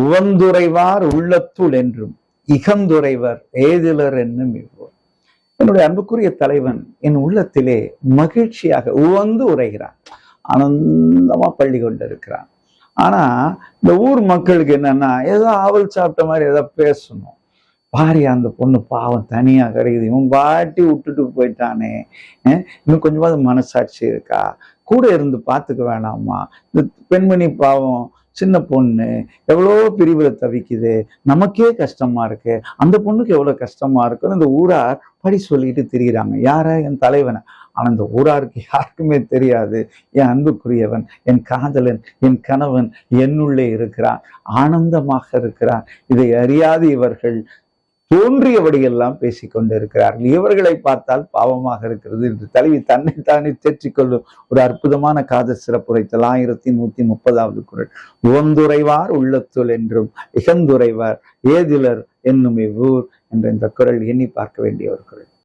உவந்துரைவார் உள்ளத்துள் என்றும் இகந்துரைவர் ஏதிலர் என்னும் இவ்வூர். என்னுடைய அன்புக்குரிய தலைவன் என் உள்ளத்திலே மகிழ்ச்சியாக உவந்து உரைகிறான், ஆனந்தமா பள்ளி கொண்டிருக்கிறான். ஆனா இந்த ஊர் மக்களுக்கு என்னன்னா, ஏதோ ஆவல் சாப்பிட்ட மாதிரி ஏதோ பேசணும். பாரியா அந்த பொண்ணு பாவம் தனியா கிடைக்குது, இவன் பாட்டி விட்டுட்டு போயிட்டானே, இன்னும் கொஞ்சமாவது மனசாட்சி இருக்கா, கூட இருந்து பார்த்துக்க வேணாமா, இந்த பெண்மணி பாவம் சின்ன பொண்ணு எவ்வளோ பிரிவுல தவிக்குது, நமக்கே கஷ்டமா இருக்கு, அந்த பொண்ணுக்கு எவ்வளவு கஷ்டமா இருக்குன்னு இந்த ஊரார் படி சொல்லிட்டு திரிகிறாங்க. யார? என் தலைவனை. ஆனா இந்த ஊராருக்கு யாருக்குமே தெரியாது, என் அன்புக்குரியவன், என் காதலன், என் கணவன் என்னுள்ளே இருக்கிறான், ஆனந்தமாக இருக்கிறான். இதை அறியாது இவர்கள் தோன்றியபடியெல்லாம் பேசிக்கொண்டிருக்கிறார்கள். இவர்களை பார்த்தால் பாவமாக இருக்கிறது என்று தலைவி தன்னைத்தானே தேற்றிக்கொள்ளும் ஒரு அற்புதமான காதல் சிறப்புரைத்தல் 1130வது குறள். உவந்துரைவார் உள்ளத்துள் என்றும் இகந்துரைவார் ஏதிலர் என்னும் இவ்வூர் என்ற இந்த குறள் எண்ணி பார்க்க வேண்டிய ஒரு குறள்.